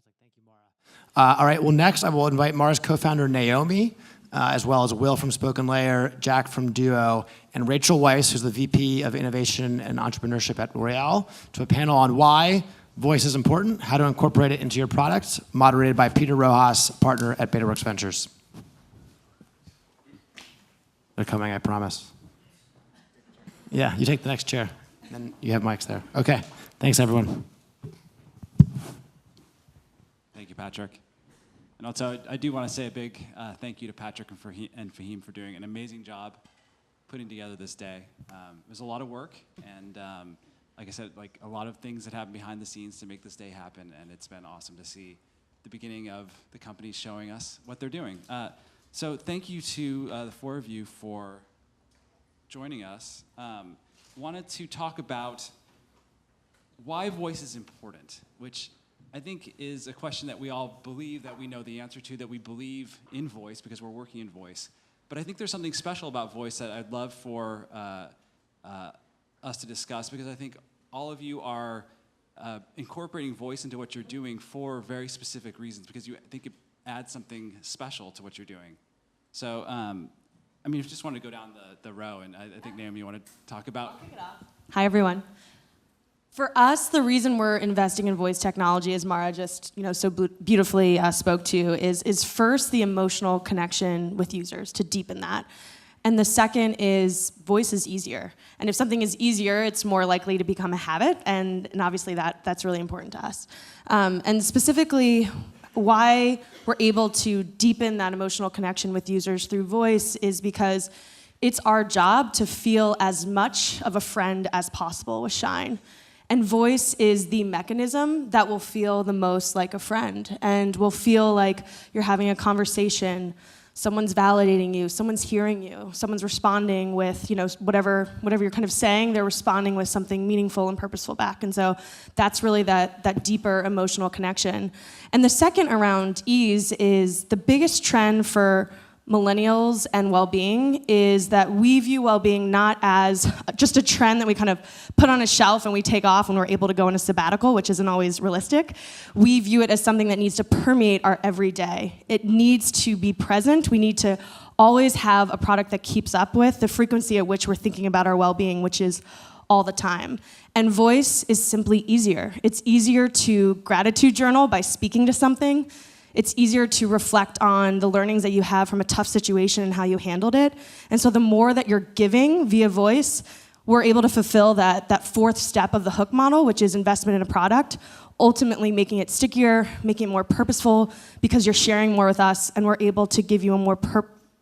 Fantastic, thank you, Mara. All right, well, next I will invite Mara's co-founder, Naomi, as well as Will from Spoken Layer, Jack from Duo, and Rachel Weiss, who's the VP of Innovation and Entrepreneurship at L'Oreal, to a panel on why voice is important, how to incorporate it into your product, moderated by Peter Rojas, partner at BetaWorks Ventures. They're coming, I promise. Yeah, you take the next chair, and then you have mics there. Okay, thanks everyone. Thank you, Patrick. And also, I do want to say a big thank you to Patrick and Fahim for doing an amazing job putting together this day. It was a lot of work, and like I said, like a lot of things that happen behind the scenes to make this day happen, and it's been awesome to see the beginning of the company showing us what they're doing. So thank you to the four of you for joining us. Wanted to talk about why voice is important, which I think is a question that we all believe that we know the answer to, that we believe in voice because we're working in voice. But I think there's something special about voice that I'd love for us to discuss, because I think all of you are incorporating voice into what you're doing for very specific reasons, because you think it adds something special to what you're doing. So, I mean, if you just want to go down the row, and I think, Naomi, you want to talk about... I'll kick it off. Hi, everyone. For us, the reason we're investing in voice technology, as Mara just so beautifully spoke to, is first the emotional connection with users, to deepen that. And the second is voice is easier. And if something is easier, it's more likely to become a habit, and obviously that's really important to us. And specifically, why we're able to deepen that emotional connection with users through voice is because it's our job to feel as much of a friend as possible with Shine. And voice is the mechanism that will feel the most like a friend, and will feel like you're having a conversation, someone's validating you, someone's hearing you, someone's responding with whatever you're kind of saying, they're responding with something meaningful and purposeful back. And so that's really that deeper emotional connection. And the second around ease is the biggest trend for millennials and well-being is that we view well-being not as just a trend that we kind of put on a shelf and we take off when we're able to go on a sabbatical, which isn't always realistic. We view it as something that needs to permeate our everyday. It needs to be present. We need to always have a product that keeps up with the frequency at which we're thinking about our well-being, which is all the time. And voice is simply easier. It's easier to gratitude journal by speaking to something. It's easier to reflect on the learnings that you have from a tough situation and how you handled it. And so the more that you're giving via voice, we're able to fulfill that fourth step of the hook model, which is investment in a product, ultimately making it stickier, making it more purposeful, because you're sharing more with us, and we're able to give you a more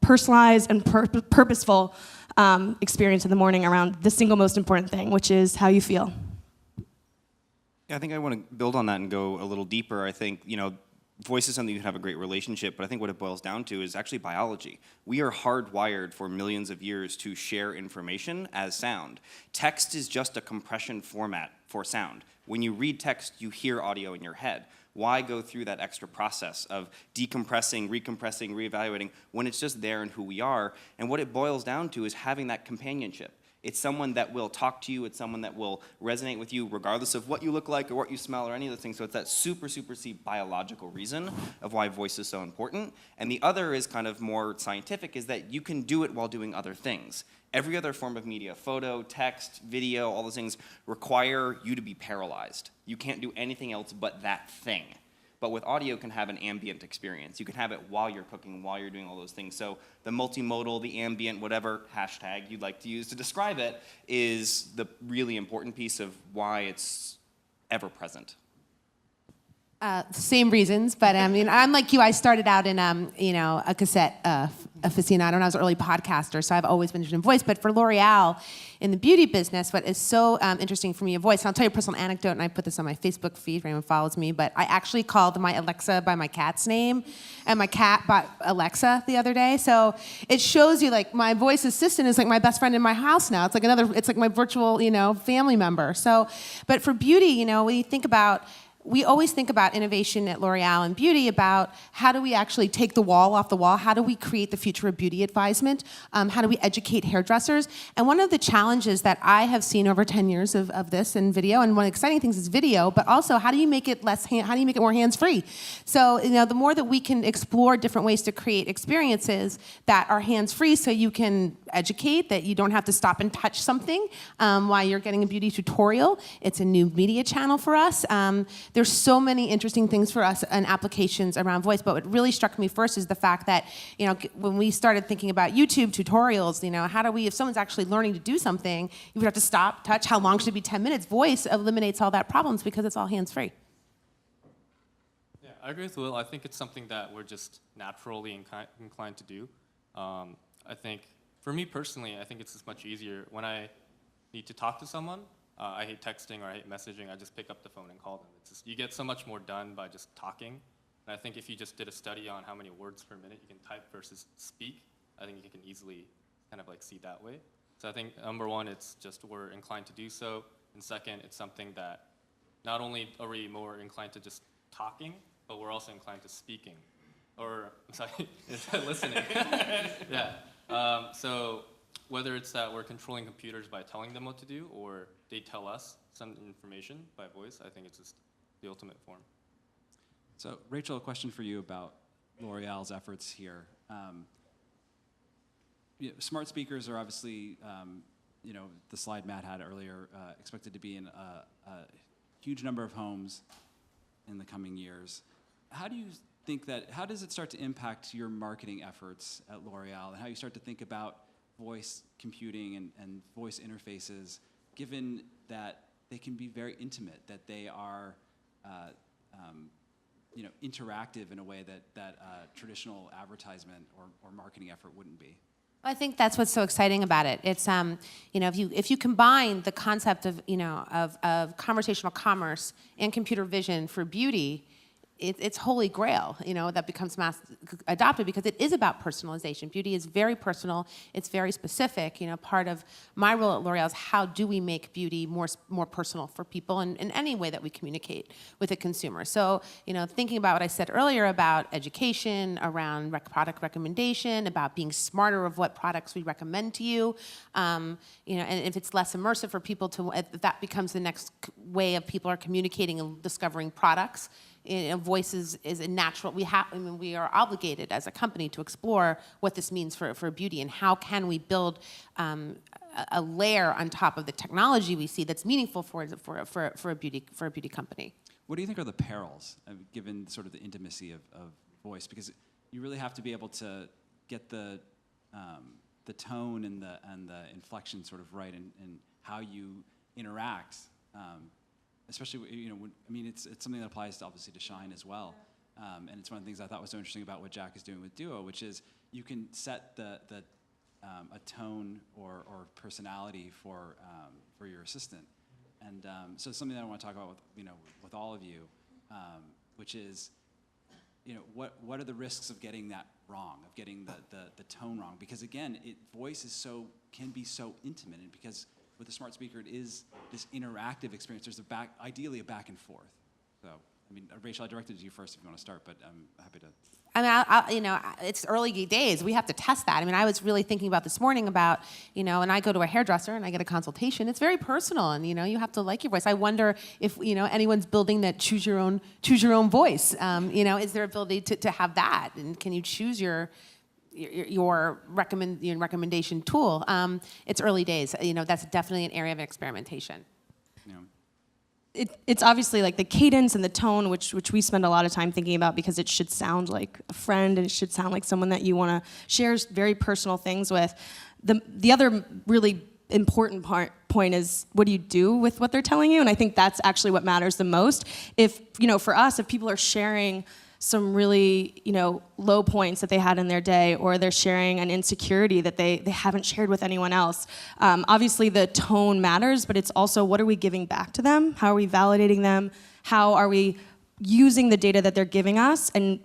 personalized and purposeful experience in the morning around the single most important thing, which is how you feel. Yeah, I think I want to build on that and go a little deeper. I think, voice is something you can have a great relationship, but I think what it boils down to is actually biology. We are hardwired for millions of years to share information as sound. Text is just a compression format for sound. When you read text, you hear audio in your head. Why go through that extra process of decompressing, recompressing, reevaluating when it's just there in who we are? And what it boils down to is having that companionship. It's someone that will talk to you. It's someone that will resonate with you regardless of what you look like or what you smell or any of those things. So it's that super biological reason of why voice is so important. And the other is kind of more scientific, is that you can do it while doing other things. Every other form of media, photo, text, video, all those things require you to be paralyzed. You can't do anything else but that thing. But with audio, can have an ambient experience. You can have it while you're cooking, while you're doing all those things. So the multimodal, the ambient, whatever hashtag you'd like to use to describe it is the really important piece of why it's ever present. Same reasons, but I'm like you. I started out in a cassette aficionado, and I was an early podcaster, so I've always been interested in voice. But for L'Oreal, in the beauty business, what is so interesting for me in voice, and I'll tell you a personal anecdote, and I put this on my Facebook feed for anyone who follows me, but I actually called my Alexa by my cat's name, and my cat bought Alexa the other day. So it shows you, like, my voice assistant is like my best friend in my house now. It's like my virtual, family member. So, but for beauty, when you think about we always think about innovation at L'Oreal and beauty about how do we actually take the wall off the wall? How do we create the future of beauty advisement? How do we educate hairdressers? And one of the challenges that I have seen over 10 years of this in video, and one of the exciting things is video, but also how do you make it how do you make it more hands-free? So, the more that we can explore different ways to create experiences that are hands-free so you can educate, that you don't have to stop and touch something while you're getting a beauty tutorial. It's a new media channel for us. There's so many interesting things for us and applications around voice, but what really struck me first is the fact that, when we started thinking about YouTube tutorials, how do we, if someone's actually learning to do something, you would have to stop, touch, how long should it be, 10 minutes? Voice eliminates all that problems because it's all hands-free. Yeah, I agree with Will. I think it's something that we're just naturally inclined to do. I think, for me personally, I think it's just much easier when I need to talk to someone. I hate texting or I hate messaging. I just pick up the phone and call them. It's just, you get so much more done by just talking. And I think if you just did a study on how many words per minute you can type versus speak, I think you can easily kind of like see that way. So I think number one, it's just we're inclined to do so. And second, it's something that not only are we more inclined to just talking, but we're also inclined to speaking. Or, I'm sorry, listening. Yeah. So whether it's that we're controlling computers by telling them what to do, or they tell us some information by voice, I think it's just the ultimate form. So, Rachel, a question for you about L'Oreal's efforts here. Smart speakers are obviously, the slide Matt had earlier, expected to be in a huge number of homes in the coming years. How does it start to impact your marketing efforts at L'Oreal, and how you start to think about voice computing and voice interfaces, given that they can be very intimate, that they are interactive in a way that traditional advertisement or marketing effort wouldn't be? I think that's what's so exciting about it. It's if you combine the concept of of conversational commerce and computer vision for beauty, it's holy grail, that becomes mass adopted because it is about personalization. Beauty is very personal. It's very specific. Part of my role at L'Oreal is how do we make beauty more personal for people in any way that we communicate with a consumer. So, thinking about what I said earlier about education, around product recommendation, about being smarter of what products we recommend to you, and if it's less immersive for people that becomes the next way of people are communicating and discovering products. Voice is a natural. We are obligated as a company to explore what this means for beauty and how can we build a layer on top of the technology we see that's meaningful for a beauty company. What do you think are the perils, given sort of the intimacy of voice? Because you really have to be able to get the tone and the inflection sort of right, and how you interact. Especially, it's something that applies obviously to Shine as well, and it's one of the things I thought was so interesting about what Jack is doing with Duo, which is you can set a tone or personality for your assistant, and so something that I want to talk about with all of you, which is what are the risks of getting that wrong, of getting the tone wrong, because again, voice can be so intimate, and because with the smart speaker, it is this interactive experience. There's ideally a back and forth. So, Rachel, I directed it to you first if you want to start, but I'm happy to. It's early days. We have to test that. I was really thinking about this morning about, and I go to a hairdresser and I get a consultation. It's very personal, and you have to like your voice. I wonder if anyone's building that choose your own voice. Is there ability to have that, and can you choose your recommendation tool? It's early days. That's definitely an area of experimentation. Yeah. It's obviously like the cadence and the tone, which we spend a lot of time thinking about because it should sound like a friend and it should sound like someone that you want to share very personal things with. The other really important point is what do you do with what they're telling you? And I think that's actually what matters the most. If for us, if people are sharing some really, low points that they had in their day, or they're sharing an insecurity that they haven't shared with anyone else. Obviously, the tone matters, but it's also what are we giving back to them? How are we validating them? How are we using the data that they're giving us and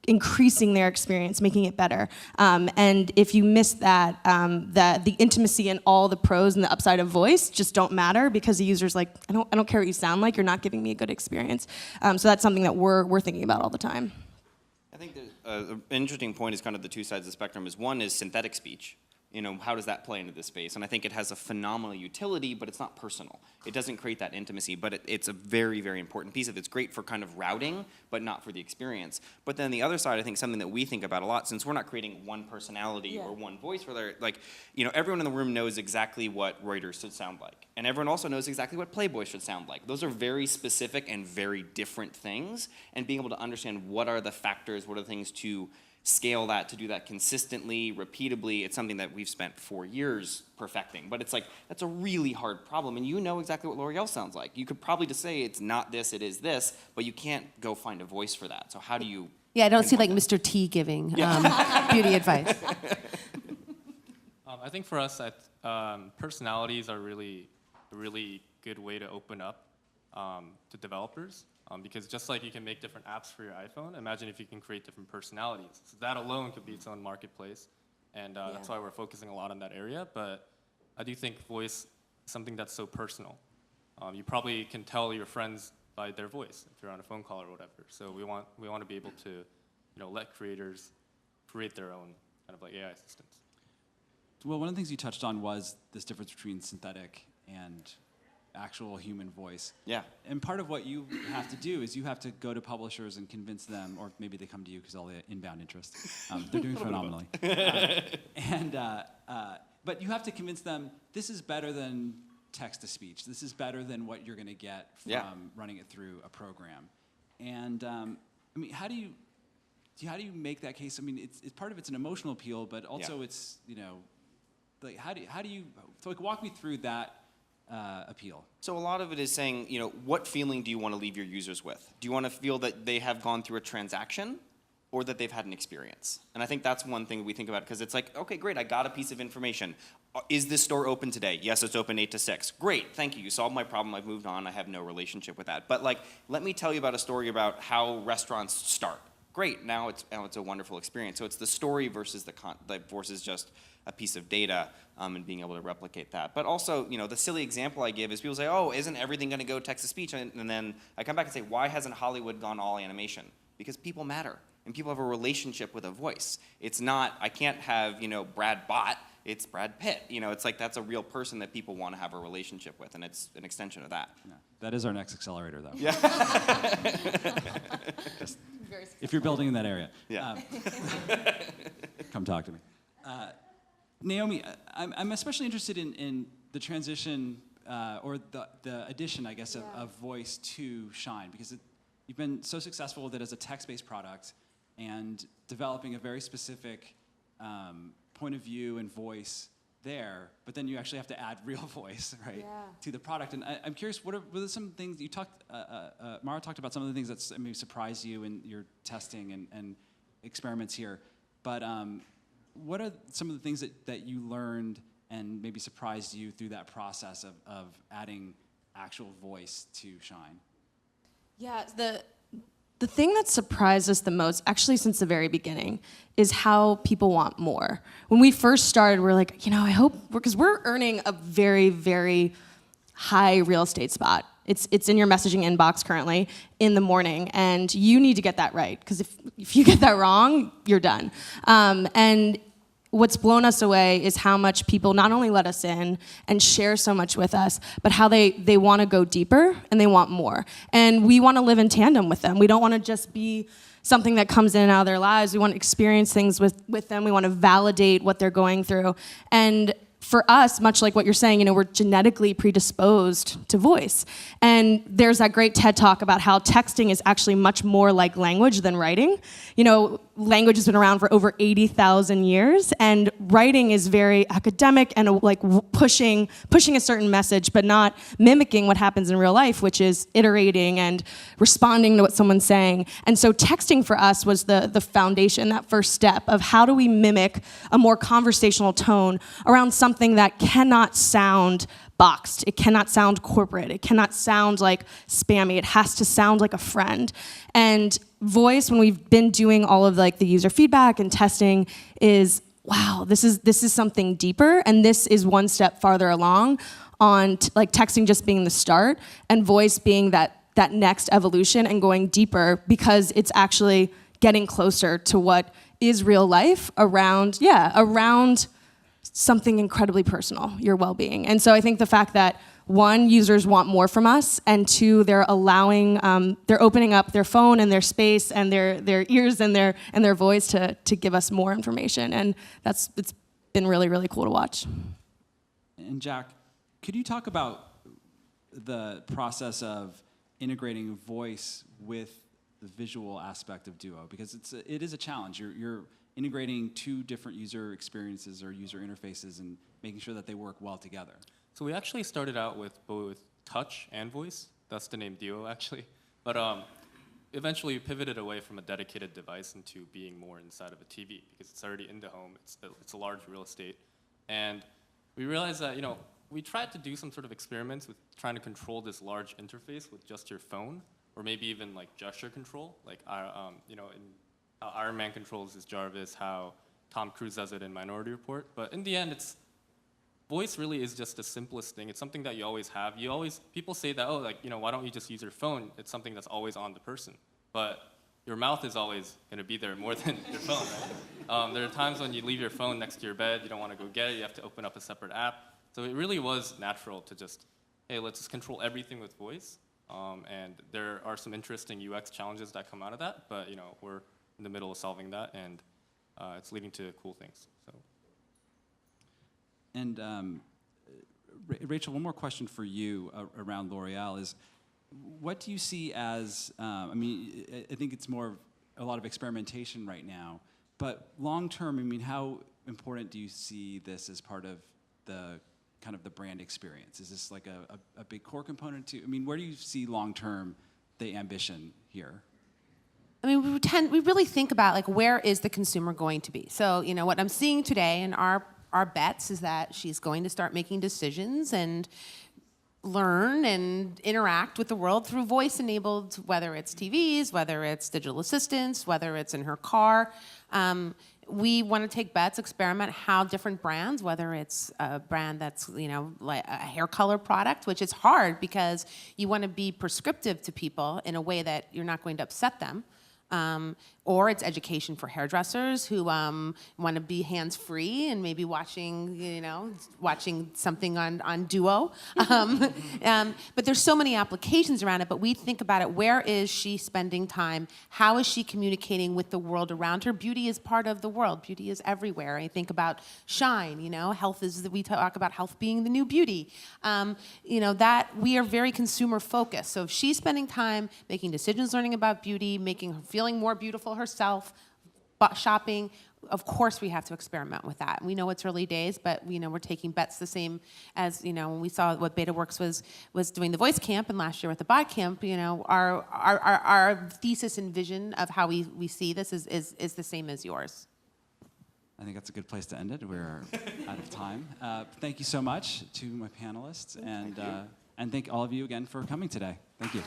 increasing their experience, making it better. And if you miss that, the intimacy and all the pros and the upside of voice just don't matter because the user's like, I don't care what you sound like, you're not giving me a good experience. So that's something that we're thinking about all the time. I think an interesting point is kind of the two sides of the spectrum. Is one is synthetic speech. How does that play into this space? And I think it has a phenomenal utility, but it's not personal. It doesn't create that intimacy, but it's a very, very important piece of it. It's great for kind of routing, but not for the experience. But then the other side, I think something that we think about a lot, since we're not creating one personality or one voice, everyone in the room knows exactly what Reuters should sound like. And everyone also knows exactly what Playboy should sound like. Those are very specific and very different things. And being able to understand what are the factors, what are the things to scale that, to do that consistently, repeatably, it's something that we've spent 4 years perfecting. But it's like, that's a really hard problem, and you know exactly what L'Oreal sounds like. You could probably just say it's not this, it is this, but you can't go find a voice for that. So how do you... Yeah, I don't see like Mr. T giving beauty advice. I think for us, personalities are really a really good way to open up to developers. Because just like you can make different apps for your iPhone, imagine if you can create different personalities. So that alone could be its own marketplace. And that's why we're focusing a lot on that area. But I do think voice is something that's so personal. You probably can tell your friends by their voice if you're on a phone call or whatever. So we want to be able to let creators create their own kind of like AI assistants. Well, one of the things you touched on was this difference between synthetic and actual human voice. Yeah. And part of what you have to do is you have to go to publishers and convince them, or maybe they come to you because all the inbound interest. They're doing phenomenally. But you have to convince them, this is better than text-to-speech. This is better than what you're going to get from running it through a program. And how do you make that case? I mean, it's part of it's an emotional appeal, but also it's how do you walk me through that appeal? So a lot of it is saying, what feeling do you want to leave your users with? Do you want to feel that they have gone through a transaction or that they've had an experience? And I think that's one thing we think about, because it's like, okay, great, I got a piece of information. Is this store open today? Yes, it's open 8 to 6. Great, thank you. You solved my problem. I've moved on. I have no relationship with that. But let me tell you about a story about how restaurants start. Great, now it's a wonderful experience. So it's the story versus versus just a piece of data and being able to replicate that. But also, the silly example I give is people say, oh, isn't everything going to go text-to-speech? And then I come back and say, why hasn't Hollywood gone all animation? Because people matter, and people have a relationship with a voice. It's not, I can't have, Brad Bot, it's Brad Pitt. It's like that's a real person that people want to have a relationship with, and it's an extension of that. Yeah. That is our next accelerator, though. Yeah. If you're building in that area. Yeah. Come talk to me. Naomi, I'm especially interested in the transition or the addition, I guess, of voice to Shine, because you've been so successful with it as a text-based product and developing a very specific point of view and voice there, but then you actually have to add real voice, right, to the product. And I'm curious, what are some things you talked, Mara talked about some of the things that maybe surprised you in your testing and experiments here, but what are some of the things that you learned and maybe surprised you through that process of adding actual voice to Shine? Yeah, the thing that surprised us the most, actually since the very beginning, is how people want more. When we first started, we're like, I hope, because we're earning a very, very high real estate spot. It's in your messaging inbox currently in the morning, and you need to get that right, because if you get that wrong, you're done. And what's blown us away is how much people not only let us in and share so much with us, but how they want to go deeper and they want more. And we want to live in tandem with them. We don't want to just be something that comes in and out of their lives. We want to experience things with them. We want to validate what they're going through. And for us, much like what you're saying, we're genetically predisposed to voice. And there's that great TED Talk about how texting is actually much more like language than writing. Language has been around for over 80,000 years, and writing is very academic and pushing a certain message, but not mimicking what happens in real life, which is iterating and responding to what someone's saying. And so texting for us was the foundation, that first step of how do we mimic a more conversational tone around something that cannot sound boxed. It cannot sound corporate. It cannot sound like spammy. It has to sound like a friend. And voice, when we've been doing all of like the user feedback and testing, is wow, this is something deeper, and this is one step farther along on like texting just being the start and voice being that next evolution and going deeper, because it's actually getting closer to what is real life around something incredibly personal, your well-being. And so I think the fact that one, users want more from us, and two, they're opening up their phone and their space and their ears and their voice to give us more information. And it's been really, really cool to watch. And Jack, could you talk about the process of integrating voice with the visual aspect of Duo? Because it is a challenge. You're integrating two different user experiences or user interfaces and making sure that they work well together. So we actually started out with both touch and voice. That's the name Duo, actually. But eventually we pivoted away from a dedicated device into being more inside of a TV, because it's already in the home. It's a large real estate. And we realized that, we tried to do some sort of experiments with trying to control this large interface with just your phone, or maybe even like gesture control, like in how Iron Man controls his Jarvis, how Tom Cruise does it in Minority Report. But in the end, voice really is just the simplest thing. It's something that you always have. People say that, why don't you just use your phone? It's something that's always on the person. But your mouth is always going to be there more than your phone, right? There are times when you leave your phone next to your bed, you don't want to go get it, you have to open up a separate app. So it really was natural to just, hey, let's just control everything with voice. And there are some interesting UX challenges that come out of that, but we're in the middle of solving that, and it's leading to cool things. So. And Rachel, one more question for you around L'Oreal is, what do you see as, I think it's a lot of experimentation right now, but long term, how important do you see this as part of the kind of the brand experience? Is this like a big core component to, where do you see long term the ambition here? We really think about like, where is the consumer going to be? So, what I'm seeing today in our bets is that she's going to start making decisions and learn and interact with the world through voice-enabled, whether it's TVs, whether it's digital assistants, whether it's in her car. We want to take bets, experiment how different brands, whether it's a brand that's, like a hair color product, which is hard because you want to be prescriptive to people in a way that you're not going to upset them. Or it's education for hairdressers who want to be hands-free and maybe watching something on Duo. But there's so many applications around it, but we think about it, where is she spending time? How is she communicating with the world around her? Beauty is part of the world. Beauty is everywhere. I think about Shine, we talk about health being the new beauty. That we are very consumer focused. So if she's spending time making decisions, learning about beauty, making her feeling more beautiful herself, shopping, of course we have to experiment with that. We know it's early days, but we're taking bets the same as when we saw what BetaWorks was doing the voice camp, and last year with the bot camp. Our thesis and vision of how we see this is the same as yours. I think that's a good place to end it. We're out of time. Thank you so much to my panelists, and thank all of you again for coming today. Thank you.